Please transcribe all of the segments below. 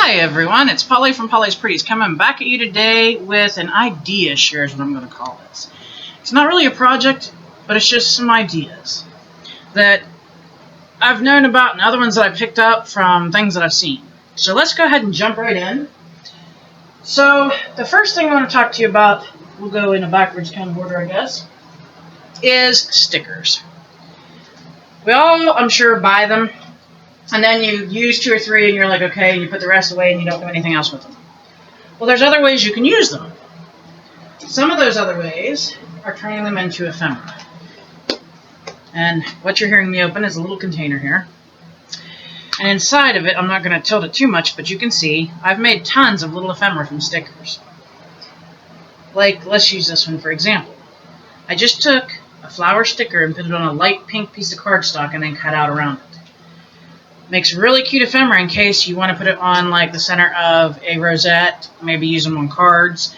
Hi everyone, it's Polly from Polly's Pretties coming back at you today with an idea share is what I'm going to call this. It's not really a project, but it's just some ideas that I've known about and other ones that I picked up from things that I've seen. So let's go ahead and jump right in. So the first thing I want to talk to you about, we'll go in a backwards kind of order I guess, is stickers. We all, I'm sure, buy them. And then you use 2 or 3 and you're like, okay, and you put the rest away and you don't do anything else with them. Well, there's other ways you can use them. Some of those other ways are turning them into ephemera. And what you're hearing me open is a little container here. And inside of it, I'm not going to tilt it too much, but you can see I've made tons of little ephemera from stickers. Like, let's use this one for example. I just took a flower sticker and put it on a light pink piece of cardstock and then cut out around it. Makes really cute ephemera in case you want to put it on like the center of a rosette, maybe use them on cards,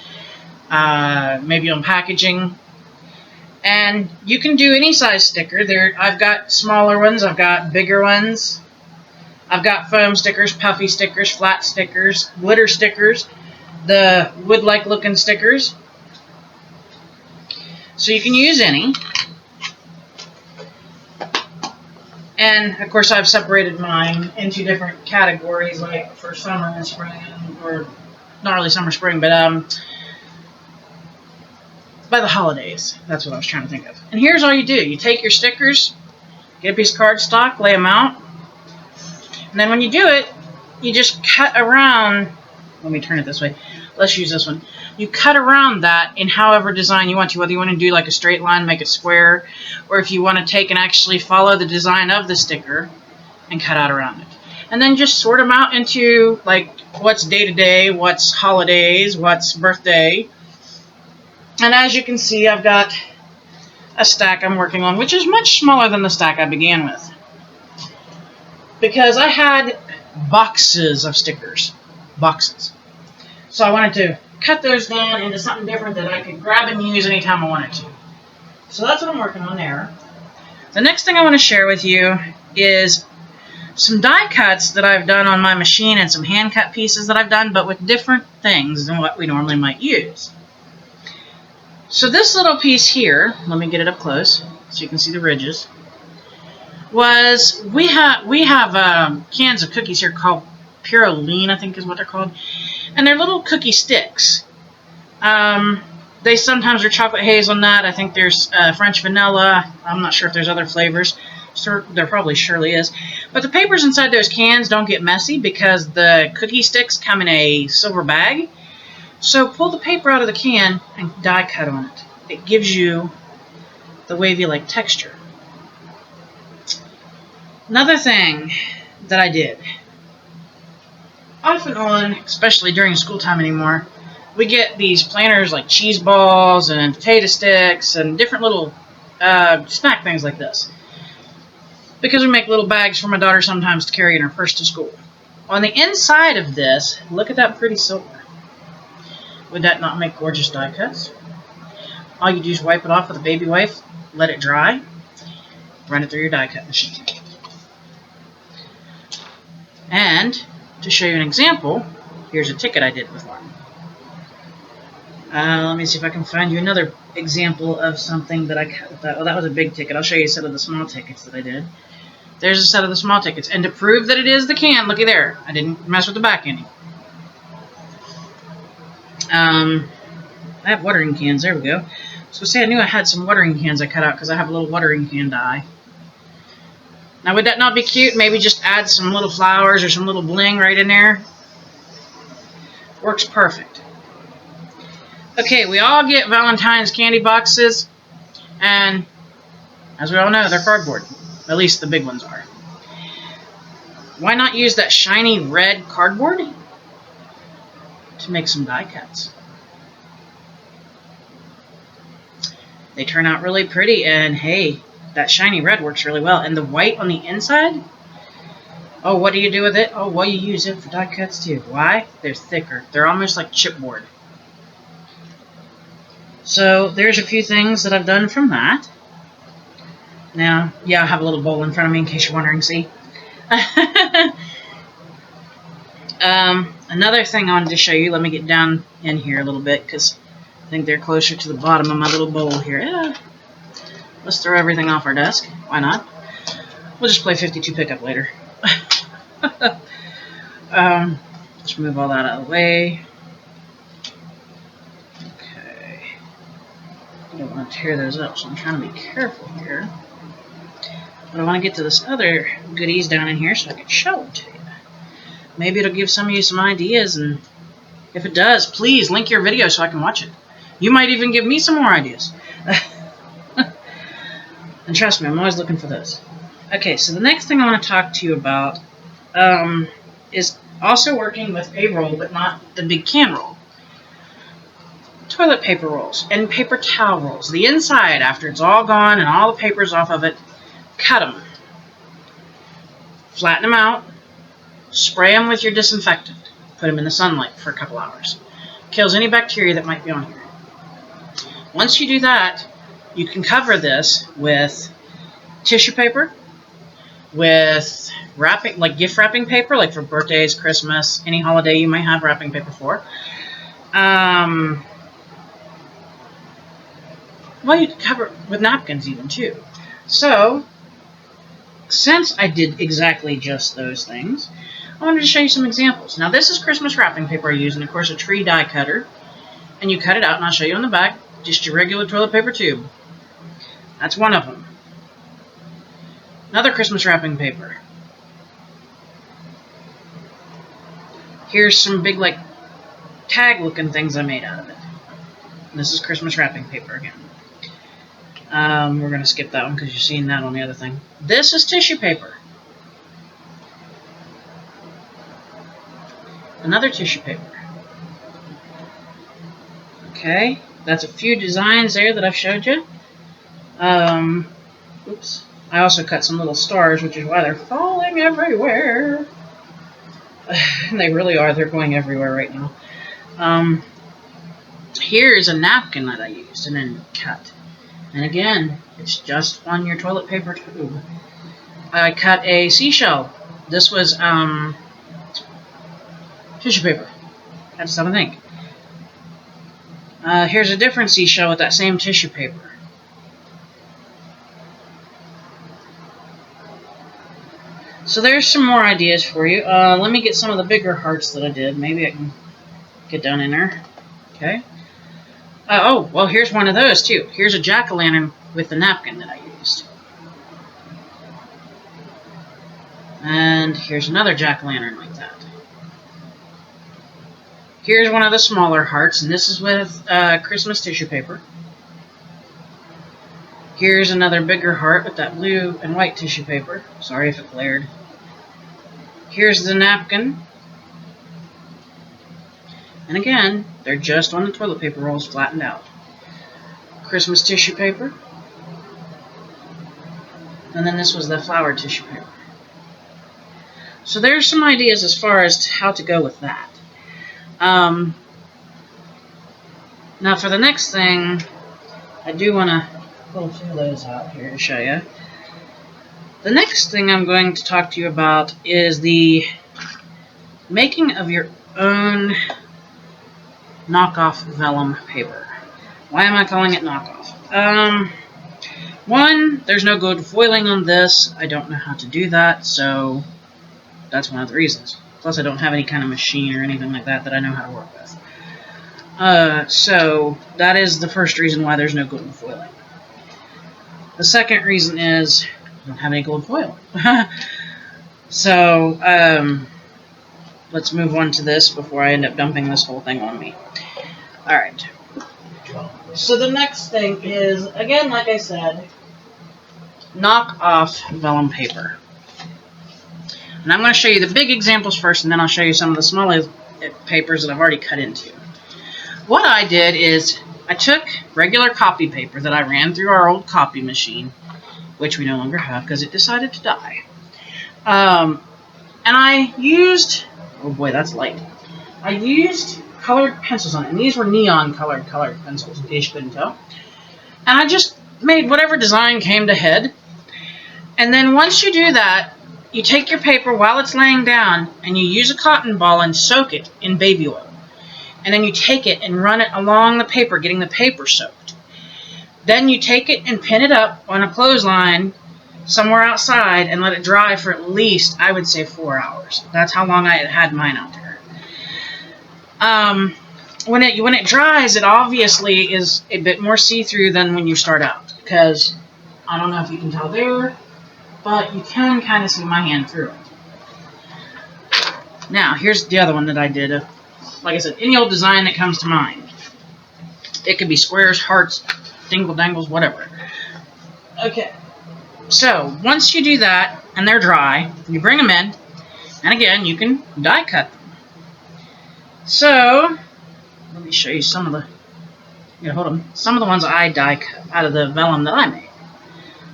maybe on packaging. And you can do any size sticker. I've got smaller ones, I've got bigger ones. I've got foam stickers, puffy stickers, flat stickers, glitter stickers, the wood-like looking stickers. So you can use any. And, of course, I've separated mine into different categories, like for summer and spring, or not really summer, spring, but by the holidays. That's what I was trying to think of. And here's all you do. You take your stickers, get a piece of cardstock, lay them out, and then when you do it, you just cut around. Let me turn it this way. Let's use this one. You cut around that in however design you want to, whether you want to do like a straight line, make it square, or if you want to take and actually follow the design of the sticker and cut out around it. And then just sort them out into like what's day-to-day, what's holidays, what's birthday. And as you can see, I've got a stack I'm working on, which is much smaller than the stack I began with. Because I had boxes of stickers. Boxes. So I wanted to cut those down into something different that I could grab and use anytime I wanted to. So that's what I'm working on there. The next thing I want to share with you is some die cuts that I've done on my machine and some hand cut pieces that I've done, but with different things than what we normally might use. So this little piece here, let me get it up close so you can see the ridges, was we have cans of cookies here called Puroline, I think is what they're called. And they're little cookie sticks. They sometimes are chocolate hazelnut. I think there's French vanilla. I'm not sure if there's other flavors. So there probably surely is. But the papers inside those cans don't get messy because the cookie sticks come in a silver bag. So pull the paper out of the can and die cut on it. It gives you the wavy-like texture. Another thing that I did. Off and on, especially during school time anymore, we get these planners like cheese balls and potato sticks and different little snack things like this. Because we make little bags for my daughter sometimes to carry in her purse to school. On the inside of this, look at that pretty silver. Would that not make gorgeous die cuts? All you do is wipe it off with a baby wipe, let it dry, run it through your die cut machine. And to show you an example, here's a ticket I did with one. Let me see if I can find you another example of something that I cut with that. Oh, that was a big ticket. I'll show you a set of the small tickets that I did. There's a set of the small tickets. And to prove that it is the can, looky there. I didn't mess with the back any. I have watering cans. There we go. So say I knew I had some watering cans I cut out because I have a little watering can die. Now, would that not be cute? Maybe just add some little flowers or some little bling right in there. Works perfect. Okay, we all get Valentine's candy boxes, and as we all know, they're cardboard. At least the big ones are. Why not use that shiny red cardboard to make some die cuts? They turn out really pretty, and hey, that shiny red works really well. And the white on the inside? Oh, what do you do with it? Oh, well, you use it for die cuts too. Why? They're thicker. They're almost like chipboard. So there's a few things that I've done from that. Now, yeah, I have a little bowl in front of me in case you're wondering, see? Another thing I wanted to show you, let me get down in here a little bit because I think they're closer to the bottom of my little bowl here. Yeah. Let's throw everything off our desk. Why not? We'll just play 52 pickup later. Let's move all that out of the way. Okay. I don't want to tear those up, so I'm trying to be careful here. But I want to get to this other goodies down in here so I can show them to you. Maybe it'll give some of you some ideas, and if it does, please link your video so I can watch it. You might even give me some more ideas. And trust me, I'm always looking for those. Okay, so the next thing I want to talk to you about is also working with a roll, but not the big can roll. Toilet paper rolls and paper towel rolls. The inside, after it's all gone and all the paper's off of it, cut them. Flatten them out. Spray them with your disinfectant. Put them in the sunlight for a couple hours. Kills any bacteria that might be on here. Once you do that, you can cover this with tissue paper, with wrapping, like gift wrapping paper, like for birthdays, Christmas, any holiday you might have wrapping paper for. Well, you can cover it with napkins even too. So, since I did exactly just those things, I wanted to show you some examples. Now, this is Christmas wrapping paper I use, and of course a tree die cutter. And you cut it out, and I'll show you on the back, just your regular toilet paper tube. That's one of them. Another Christmas wrapping paper. Here's some big, like, tag-looking things I made out of it. And this is Christmas wrapping paper again. We're going to skip that one because you've seen that on the other thing. This is tissue paper. Another tissue paper. Okay, that's a few designs there that I've showed you. Oops. I also cut some little stars, which is why they're falling everywhere. And they really are. They're going everywhere right now. Here's a napkin that I used and then cut. And again, it's just on your toilet paper tube. I cut a seashell. This was tissue paper. That's something to think. Here's a different seashell with that same tissue paper. So there's some more ideas for you. Let me get some of the bigger hearts that I did. Maybe I can get down in there. Okay. Oh, well, here's one of those, too. Here's a jack-o'-lantern with the napkin that I used. And here's another jack-o'-lantern like that. Here's one of the smaller hearts, and this is with Christmas tissue paper. Here's another bigger heart with that blue and white tissue paper. Sorry if it glared. Here's the napkin. And again, they're just on the toilet paper rolls flattened out. Christmas tissue paper. And then this was the flower tissue paper. So there's some ideas as far as how to go with that. Now for the next thing, I do want to pull a few of those out here to show you. The next thing I'm going to talk to you about is the making of your own knockoff vellum paper. Why am I calling it knockoff? One, there's no good foiling on this. I don't know how to do that, so that's one of the reasons. Plus, I don't have any kind of machine or anything like that that I know how to work with. So that is the first reason why there's no gold foiling. The second reason is I don't have any gold foil. So let's move on to this before I end up dumping this whole thing on me. Alright. So the next thing is, again, like I said, knock off vellum paper. And I'm going to show you the big examples first, and then I'll show you some of the smaller papers that I've already cut into. What I did is I took regular copy paper that I ran through our old copy machine, which we no longer have because it decided to die. And I used, oh boy, that's light. I used colored pencils on it, and these were neon colored pencils, in case you couldn't tell. And I just made whatever design came to head. And then once you do that, you take your paper while it's laying down and you use a cotton ball and soak it in baby oil. And then you take it and run it along the paper, getting the paper soaked. Then you take it and pin it up on a clothesline somewhere outside and let it dry for at least, I would say, 4 hours. That's how long I had mine out there. When it dries, it obviously is a bit more see-through than when you start out, because I don't know if you can tell there, but you can kind of see my hand through it. Now, here's the other one that I did. Like I said, any old design that comes to mind. It could be squares, hearts, dingle-dangles, whatever. Okay, so once you do that and they're dry, you bring them in, and again, you can die cut them. So, let me show you some of the, some of the ones I die cut out of the vellum that I made.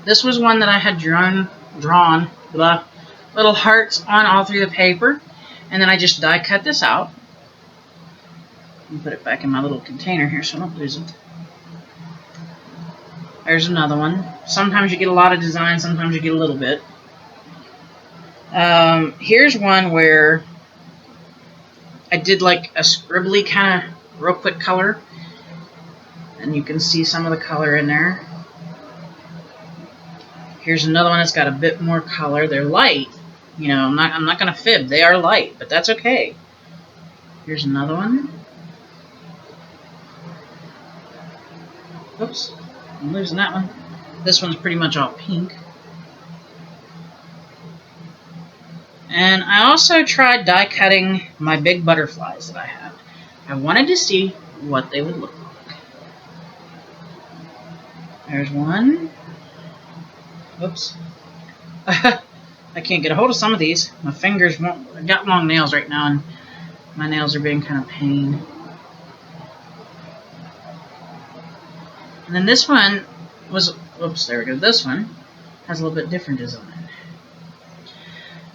This was one that I had drawn little hearts on all through the paper, and then I just die cut this out. Let me put it back in my little container here so I don't lose it. There's another one. Sometimes you get a lot of design, sometimes you get a little bit. Here's one where I did like a scribbly kind of real quick color, and you can see some of the color in there. Here's another one that's got a bit more color. They're light. You know, I'm not going to fib. They are light, but that's okay. Here's another one. Oops, I'm losing that one. This one's pretty much all pink. And I also tried die cutting my big butterflies that I had. I wanted to see what they would look like. There's one. Oops. I can't get a hold of some of these. My fingers won't. I've got long nails right now, and my nails are being kind of pain. And then this one was, oops, there we go. This one has a little bit different design.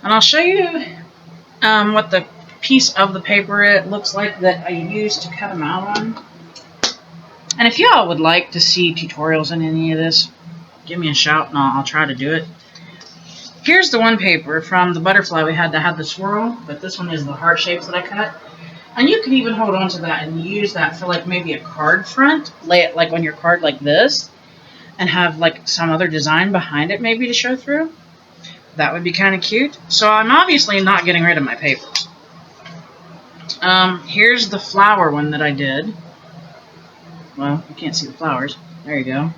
And I'll show you what the piece of the paper it looks like that I used to cut them out on. And if y'all would like to see tutorials on any of this, give me a shout and I'll try to do it. Here's the one paper from the butterfly we had that had the swirl, but this one is the heart shapes that I cut. And you can even hold on to that and use that for like maybe a card front, lay it like on your card like this, and have like some other design behind it maybe to show through. That would be kind of cute. So I'm obviously not getting rid of my papers. Here's the flower one that I did. Well, you can't see the flowers. There you go.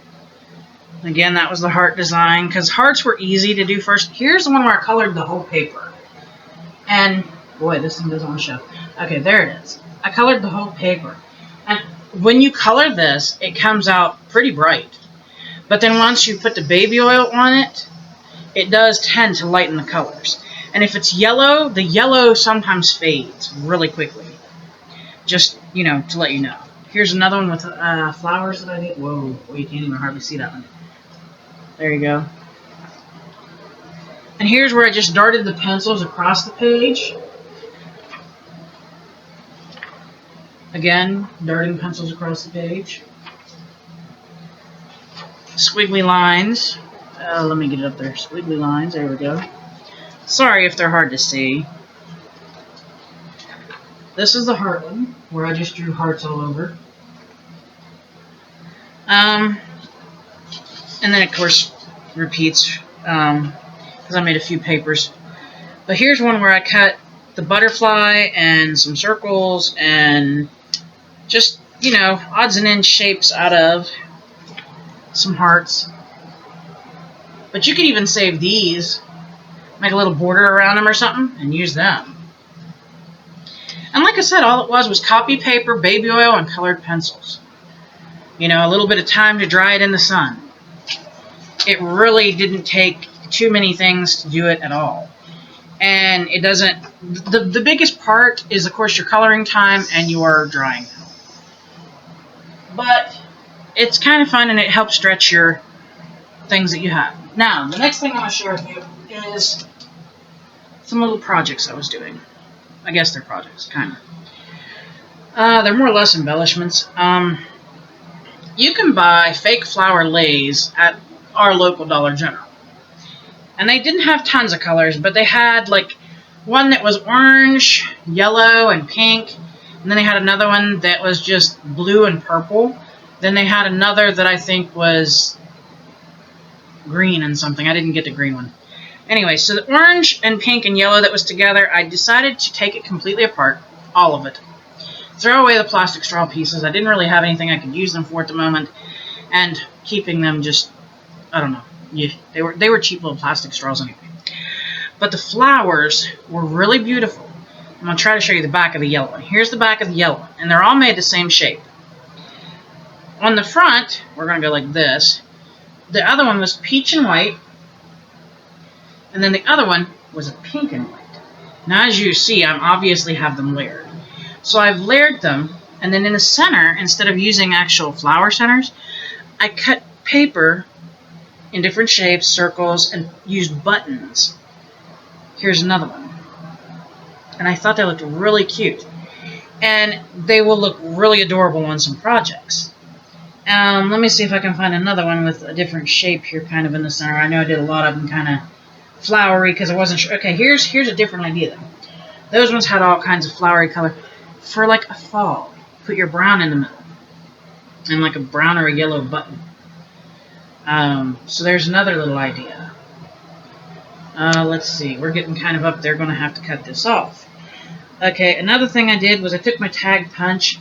Again, that was the heart design, because hearts were easy to do first. Here's the one where I colored the whole paper. And, boy, this thing doesn't want to show. Okay, there it is. I colored the whole paper. And when you color this, it comes out pretty bright. But then once you put the baby oil on it, it does tend to lighten the colors. And if it's yellow, the yellow sometimes fades really quickly. Just, you know, to let you know. Here's another one with flowers that I did. Whoa, you can't even hardly see that one. There you go. And here's where I just darted the pencils across the page. Again, darting pencils across the page. Squiggly lines. Let me get it up there. Squiggly lines. There we go. Sorry if they're hard to see. This is the heart one, where I just drew hearts all over. And then, of course, repeats, because I made a few papers. But here's one where I cut the butterfly and some circles and just, you know, odds and ends shapes out of some hearts. But you could even save these, make a little border around them or something, and use them. And like I said, all it was copy paper, baby oil, and colored pencils. You know, a little bit of time to dry it in the sun. It really didn't take too many things to do it at all. And it doesn't, the biggest part is, of course, your coloring time and your drying time. But it's kind of fun, and it helps stretch your things that you have. Now, the next thing I'm going to share with you is some little projects I was doing. I guess they're projects, kind of. They're more or less embellishments. You can buy fake flower lays at our local Dollar General. And they didn't have tons of colors, but they had like one that was orange, yellow, and pink. And then they had another one that was just blue and purple. Then they had another that I think was green and something. I didn't get the green one. Anyway, so the orange and pink and yellow that was together, I decided to take it completely apart, all of it. Throw away the plastic straw pieces. I didn't really have anything I could use them for at the moment. And keeping them just, I don't know. Yeah, they were cheap little plastic straws anyway. But the flowers were really beautiful. I'm going to try to show you the back of the yellow one. Here's the back of the yellow one, and they're all made the same shape. On the front, we're going to go like this. The other one was peach and white, and then the other one was a pink and white. Now, as you see, I obviously have them layered. So I've layered them, and then in the center, instead of using actual flower centers, I cut paper in different shapes, circles, and used buttons. Here's another one. And I thought they looked really cute. And they will look really adorable on some projects. Let me see if I can find another one with a different shape here kind of in the center. I know I did a lot of them kind of flowery because I wasn't sure. Okay, here's a different idea though. Those ones had all kinds of flowery color. For like a fall, put your brown in the middle. And like a brown or a yellow button. So there's another little idea. Let's see. We're getting kind of up there. Going to have to cut this off. Okay, another thing I did was I took my tag punch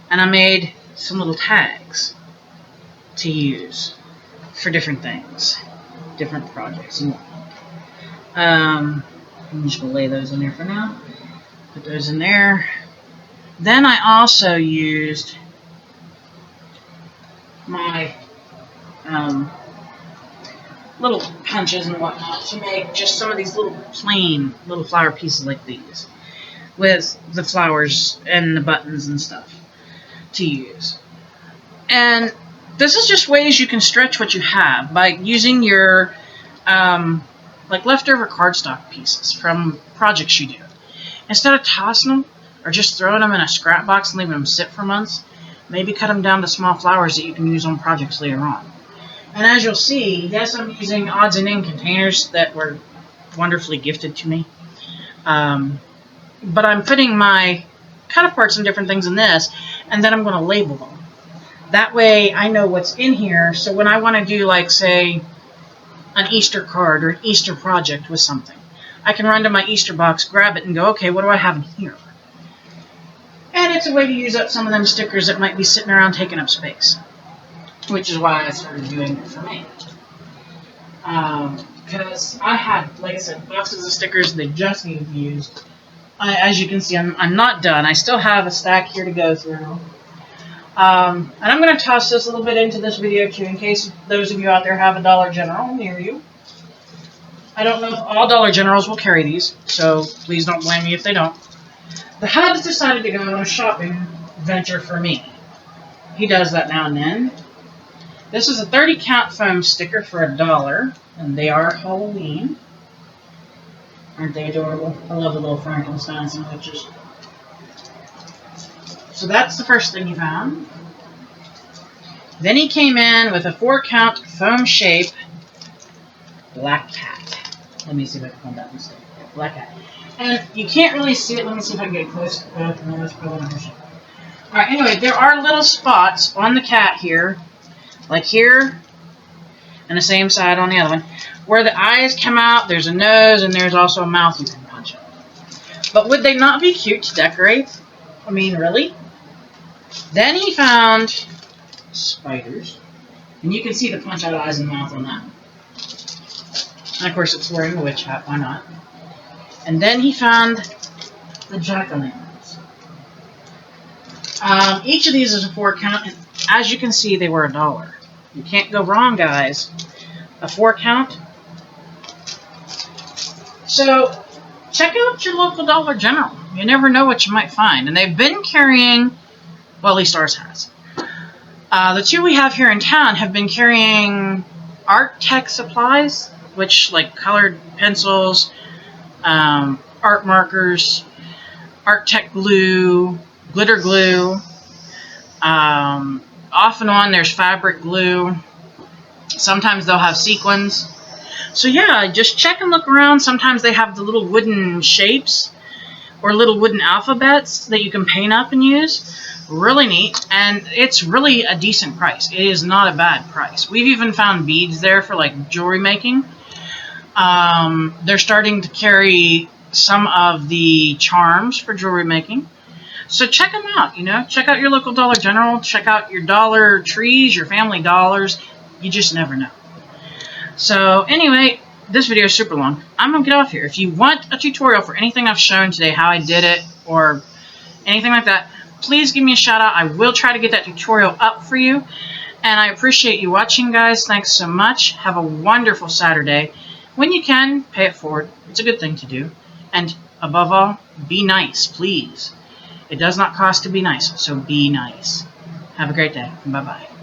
and I made some little tags to use for different things, different projects and whatnot. I'm just going to lay those in there for now. Put those in there. Then I also used my little punches and whatnot to make just some of these little plain little flower pieces like these with the flowers and the buttons and stuff to use. And this is just ways you can stretch what you have by using your like leftover cardstock pieces from projects you do. Instead of tossing them or just throwing them in a scrap box and leaving them sit for months, maybe cut them down to small flowers that you can use on projects later on. And as you'll see, yes, I'm using odds and end containers that were wonderfully gifted to me. But I'm putting my cut-aparts and different things in this, and then I'm going to label them. That way I know what's in here, so when I want to do, like, say, an Easter card or an Easter project with something, I can run to my Easter box, grab it, and go, okay, what do I have in here? And it's a way to use up some of them stickers that might be sitting around taking up space. Which is why I started doing it for me. Because I had, like I said, boxes of stickers that just need to be used. As you can see, I'm not done. I still have a stack here to go through. And I'm going to toss this a little bit into this video too, in case those of you out there have a Dollar General near you. I don't know if all Dollar Generals will carry these, so please don't blame me if they don't. The Hubs decided to go on a shopping venture for me. He does that now and then. This is a 30 count foam sticker for $1, and they are Halloween. Aren't they adorable? I love the little Frankensteins and witches. So that's the first thing he found. Then he came in with a 4 count foam shape black cat. Let me see if I can find that mistake. Black cat. And you can't really see it. Let me see if I can get close. No, that's probably not Alright, anyway, there are little spots on the cat here. Like here, and the same side on the other one, where the eyes come out, there's a nose, and there's also a mouth you can punch out. But would they not be cute to decorate? I mean, really? Then he found spiders, and you can see the punch out eyes and mouth on that. And of course it's wearing a witch hat, why not? And then he found the jack-o'-lanterns. Each of these is a 4 count, and as you can see, they were $1. You can't go wrong, guys. A 4 count. So, check out your local Dollar General. You never know what you might find. And they've been carrying, well, at least ours has. The two we have here in town have been carrying art tech supplies, which, like colored pencils, art markers, art tech glue, glitter glue. Off and on, there's fabric glue. Sometimes they'll have sequins. So yeah, just check and look around. Sometimes they have the little wooden shapes or little wooden alphabets that you can paint up and use. Really neat, and it's really a decent price. It is not a bad price. We've even found beads there for like jewelry making. They're starting to carry some of the charms for jewelry making. So check them out, you know. Check out your local Dollar General. Check out your Dollar Trees, your Family Dollars. You just never know. So anyway, this video is super long. I'm going to get off here. If you want a tutorial for anything I've shown today, how I did it, or anything like that, please give me a shout out. I will try to get that tutorial up for you. And I appreciate you watching, guys. Thanks so much. Have a wonderful Saturday. When you can, pay it forward. It's a good thing to do. And above all, be nice, please. It does not cost to be nice, so be nice. Have a great day. Bye-bye.